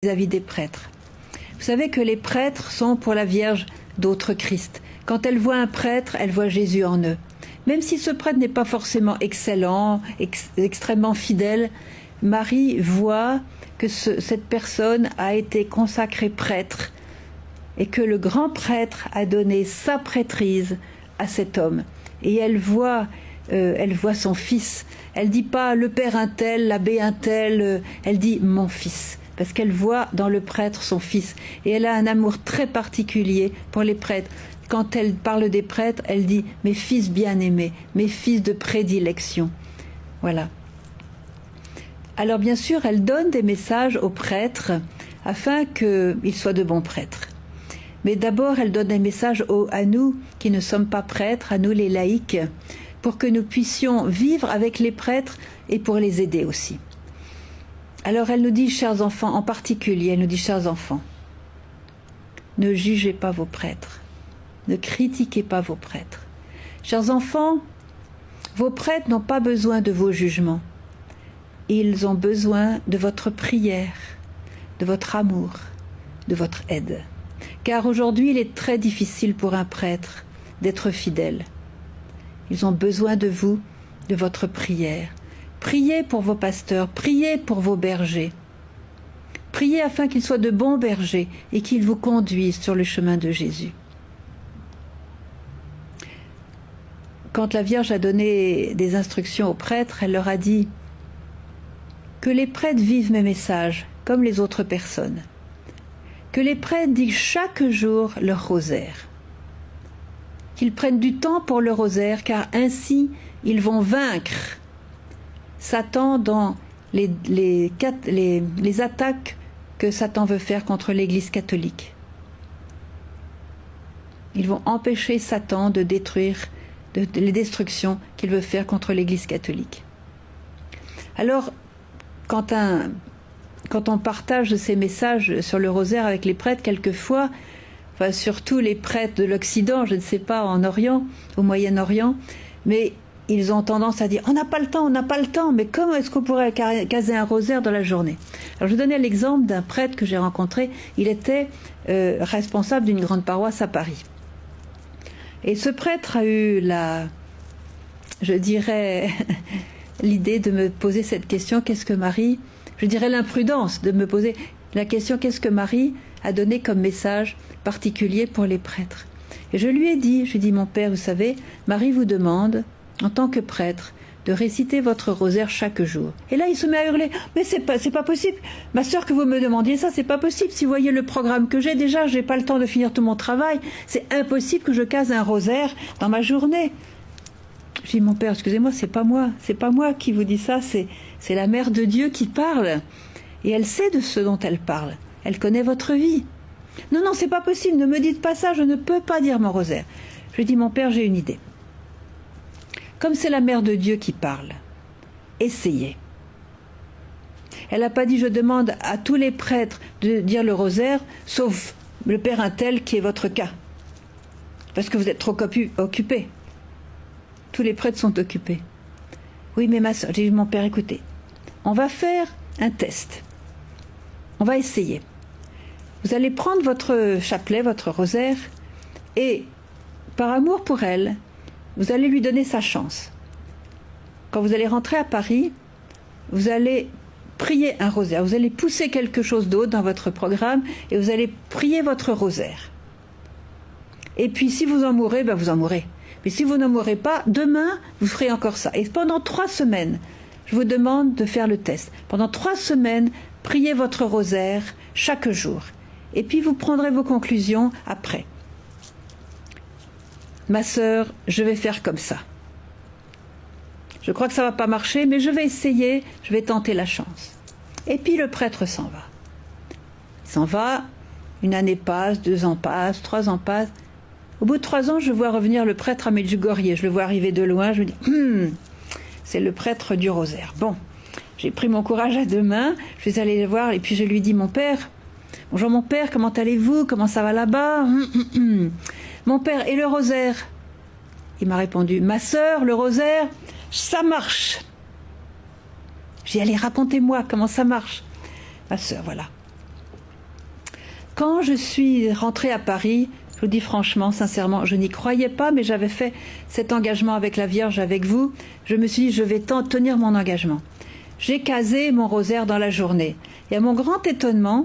vis-à-vis des prêtres. Vous savez que les prêtres sont pour la Vierge d'autres Christ. Quand elle voit un prêtre, elle voit Jésus en eux. Même si ce prêtre n'est pas forcément excellent, extrêmement fidèle, Marie voit que cette personne a été consacrée prêtre et que le grand prêtre a donné sa prêtrise à cet homme. Et elle voit son fils. Elle dit pas le père un tel, l'abbé un tel, elle dit mon fils. Parce qu'elle voit dans le prêtre son fils. Et elle a un amour très particulier pour les prêtres. Quand elle parle des prêtres, elle dit « mes fils bien-aimés, mes fils de prédilection ». Voilà. Alors bien sûr, elle donne des messages aux prêtres afin qu'ils soient de bons prêtres. Mais d'abord, elle donne des messages à nous qui ne sommes pas prêtres, à nous les laïcs, pour que nous puissions vivre avec les prêtres et pour les aider aussi. Alors elle nous dit, chers enfants, en particulier, elle nous dit, chers enfants, ne jugez pas vos prêtres, ne critiquez pas vos prêtres. Chers enfants, vos prêtres n'ont pas besoin de vos jugements. Ils ont besoin de votre prière, de votre amour, de votre aide. Car aujourd'hui, il est très difficile pour un prêtre d'être fidèle. Ils ont besoin de vous, de votre prière. Priez pour vos pasteurs, priez pour vos bergers. Priez afin qu'ils soient de bons bergers et qu'ils vous conduisent sur le chemin de Jésus. Quand la Vierge a donné des instructions aux prêtres, elle leur a dit que les prêtres vivent mes messages comme les autres personnes, que les prêtres disent chaque jour leur rosaire, qu'ils prennent du temps pour le rosaire, car ainsi ils vont vaincre Satan dans les attaques que Satan veut faire contre l'Église catholique. Ils vont empêcher Satan de détruire les destructions qu'il veut faire contre l'Église catholique. Alors, quand on partage ces messages sur le rosaire avec les prêtres, quelquefois, enfin, surtout les prêtres de l'Occident, je ne sais pas, en Orient, au Moyen-Orient, mais ils ont tendance à dire « on n'a pas le temps, on n'a pas le temps, mais comment est-ce qu'on pourrait caser un rosaire dans la journée ?» Alors je vous donnais l'exemple d'un prêtre que j'ai rencontré. Il était responsable d'une grande paroisse à Paris. Et ce prêtre a eu je dirais, l'idée de me poser cette question « qu'est-ce que Marie ?» Je dirais l'imprudence de me poser la question « qu'est-ce que Marie a donné comme message particulier pour les prêtres ?» Et je lui ai dit « mon père, vous savez, Marie vous demande, en tant que prêtre, de réciter votre rosaire chaque jour. » Et là, il se met à hurler « mais c'est pas possible, ma sœur, que vous me demandiez ça, c'est pas possible. Si vous voyez le programme que j'ai, déjà, j'ai pas le temps de finir tout mon travail. C'est impossible que je case un rosaire dans ma journée. » Je dis « mon père, excusez-moi, c'est pas moi qui vous dis ça, c'est la Mère de Dieu qui parle. Et elle sait de ce dont elle parle. Elle connaît votre vie. Non, non, c'est pas possible, ne me dites pas ça, je ne peux pas dire mon rosaire. » Je lui dis « mon père, j'ai une idée. Comme c'est la Mère de Dieu qui parle, essayez. » Elle n'a pas dit « je demande à tous les prêtres de dire le rosaire, sauf le père un tel qui est votre cas. Parce que vous êtes trop occupé. Tous les prêtres sont occupés. » Oui, mais ma soeur, j'ai dit « mon père, écoutez, on va faire un test. On va essayer. Vous allez prendre votre chapelet, votre rosaire, et par amour pour elle, vous allez lui donner sa chance. Quand vous allez rentrer à Paris, vous allez prier un rosaire. Vous allez pousser quelque chose d'autre dans votre programme et vous allez prier votre rosaire. Et puis si vous en mourrez, ben vous en mourrez. Mais si vous n'en mourrez pas, demain, vous ferez encore ça. Et pendant 3 semaines, je vous demande de faire le test. Pendant 3 semaines, priez votre rosaire chaque jour. Et puis vous prendrez vos conclusions après. Ma sœur, je vais faire comme ça. Je crois que ça ne va pas marcher, mais je vais essayer, je vais tenter la chance. Et puis le prêtre s'en va. Il s'en va, 1 année passe, 2 ans passent, 3 ans passent. Au bout de 3 ans, je vois revenir le prêtre à Medjugorje. Je le vois arriver de loin, je me dis c'est le prêtre du rosaire. Bon, j'ai pris mon courage à 2 mains, je suis allée le voir et puis je lui dis « mon père, bonjour mon père, comment allez-vous? Comment ça va là-bas ?»« Mon père, et le rosaire ?» Il m'a répondu « ma sœur, le rosaire, ça marche. » J'ai dit « allez, racontez-moi comment ça marche. » Ma sœur, voilà. quand je suis rentrée à Paris, je vous dis franchement, sincèrement, je n'y croyais pas, mais j'avais fait cet engagement avec la Vierge, avec vous. Je me suis dit, je vais tenir mon engagement. J'ai casé mon rosaire dans la journée. Et à mon grand étonnement,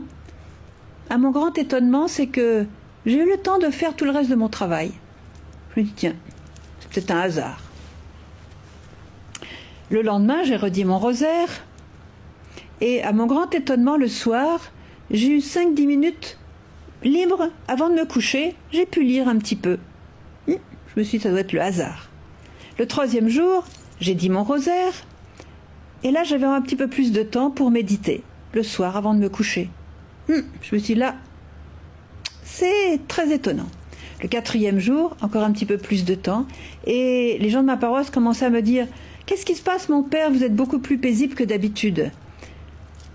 c'est que j'ai eu le temps de faire tout le reste de mon travail. Je me dis, tiens, c'est peut-être un hasard. Le lendemain, j'ai redit mon rosaire. Et à mon grand étonnement, le soir, j'ai eu 5-10 minutes libres avant de me coucher. J'ai pu lire un petit peu. Je me suis dit, ça doit être le hasard. Le 3e jour, j'ai dit mon rosaire. Et là, j'avais un petit peu plus de temps pour méditer, le soir, avant de me coucher. Je me suis dit, là, c'est très étonnant. Le 4e jour, encore un petit peu plus de temps. Et les gens de ma paroisse commençaient à me dire, qu'est-ce qui se passe, mon père? Vous êtes beaucoup plus paisible que d'habitude.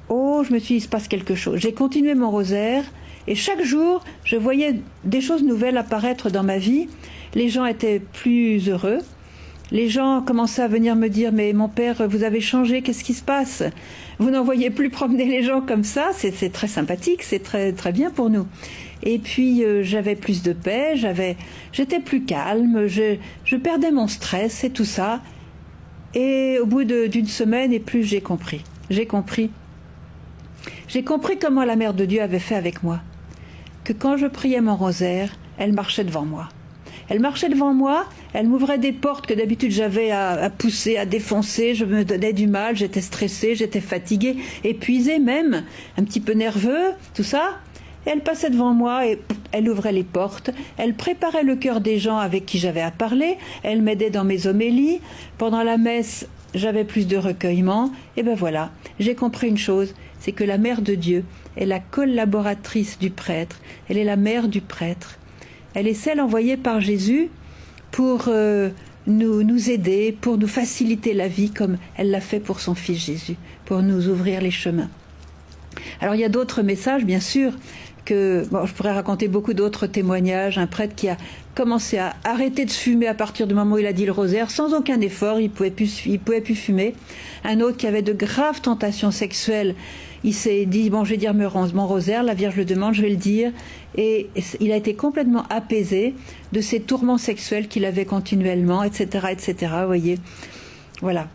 Oh, je me suis dit, il se passe quelque chose. J'ai continué mon rosaire. Et chaque jour, je voyais des choses nouvelles apparaître dans ma vie. Les gens étaient plus heureux. Les gens commençaient à venir me dire, mais mon père, vous avez changé, qu'est-ce qui se passe? Vous n'en voyez plus promener les gens comme ça, c'est très sympathique, c'est très, très bien pour nous. Et puis, j'avais plus de paix, j'étais plus calme, je perdais mon stress et tout ça. Et au bout d'une semaine et plus, j'ai compris. J'ai compris comment la Mère de Dieu avait fait avec moi. Que quand je priais mon rosaire, elle marchait devant moi. Elle marchait devant moi, elle m'ouvrait des portes que d'habitude j'avais à pousser, à défoncer, je me donnais du mal, j'étais stressée, j'étais fatiguée, épuisée même, un petit peu nerveux, tout ça. Et elle passait devant moi et elle ouvrait les portes, elle préparait le cœur des gens avec qui j'avais à parler, elle m'aidait dans mes homélies. Pendant la messe, j'avais plus de recueillement, et ben voilà, j'ai compris une chose, c'est que la Mère de Dieu est la collaboratrice du prêtre, elle est la mère du prêtre. Elle est celle envoyée par Jésus pour nous aider, pour nous faciliter la vie comme elle l'a fait pour son Fils Jésus, pour nous ouvrir les chemins. Alors il y a d'autres messages, bien sûr, je pourrais raconter beaucoup d'autres témoignages. Un prêtre qui a commencé à arrêter de fumer à partir du moment où il a dit le rosaire, sans aucun effort, il pouvait plus fumer. Un autre qui avait de graves tentations sexuelles, il s'est dit, bon, je vais dire mon rosaire, la Vierge le demande, je vais le dire. Et il a été complètement apaisé de ces tourments sexuels qu'il avait continuellement, etc., etc., vous voyez. Voilà.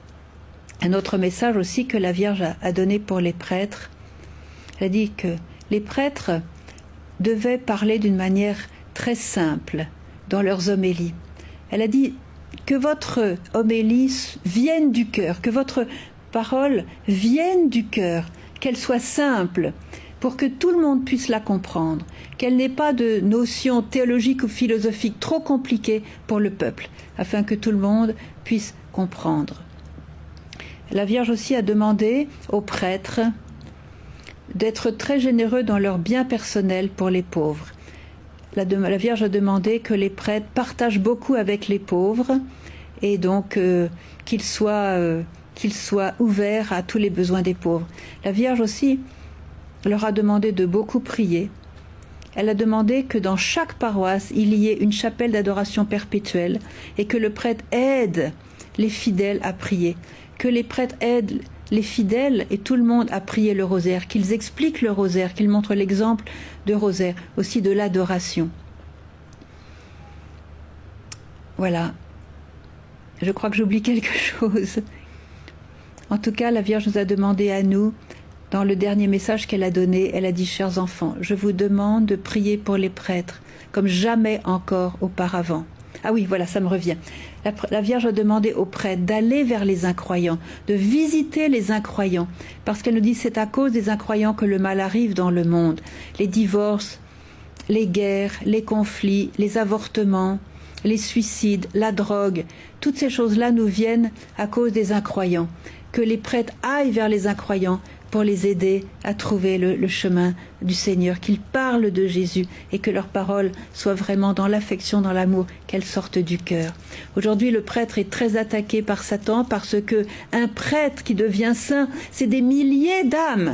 Un autre message aussi que la Vierge a donné pour les prêtres. Elle a dit que les prêtres devaient parler d'une manière très simple dans leurs homélies. Elle a dit que votre homélie vienne du cœur, que votre parole vienne du cœur, qu'elle soit simple, pour que tout le monde puisse la comprendre, qu'elle n'ait pas de notions théologiques ou philosophiques trop compliquées pour le peuple, afin que tout le monde puisse comprendre. La Vierge aussi a demandé aux prêtres d'être très généreux dans leurs biens personnels pour les pauvres. La Vierge a demandé que les prêtres partagent beaucoup avec les pauvres et donc qu'ils soient ouverts à tous les besoins des pauvres. La Vierge aussi leur a demandé de beaucoup prier. Elle a demandé que dans chaque paroisse, il y ait une chapelle d'adoration perpétuelle et que le prêtre aide les fidèles à prier, que les prêtres aident les fidèles et tout le monde à prier le rosaire, qu'ils expliquent le rosaire, qu'ils montrent l'exemple de rosaire, aussi de l'adoration. Voilà. Je crois que j'oublie quelque chose. En tout cas, la Vierge nous a demandé à nous, dans le dernier message qu'elle a donné, elle a dit, chers enfants, je vous demande de prier pour les prêtres, comme jamais encore auparavant. Ah oui, voilà, ça me revient. La Vierge a demandé aux prêtres d'aller vers les incroyants, de visiter les incroyants, parce qu'elle nous dit c'est à cause des incroyants que le mal arrive dans le monde. Les divorces, les guerres, les conflits, les avortements, les suicides, la drogue, toutes ces choses-là nous viennent à cause des incroyants. Que les prêtres aillent vers les incroyants pour les aider à trouver le chemin du Seigneur, qu'ils parlent de Jésus et que leurs paroles soient vraiment dans l'affection, dans l'amour, qu'elles sortent du cœur. Aujourd'hui, le prêtre est très attaqué par Satan parce que un prêtre qui devient saint, c'est des milliers d'âmes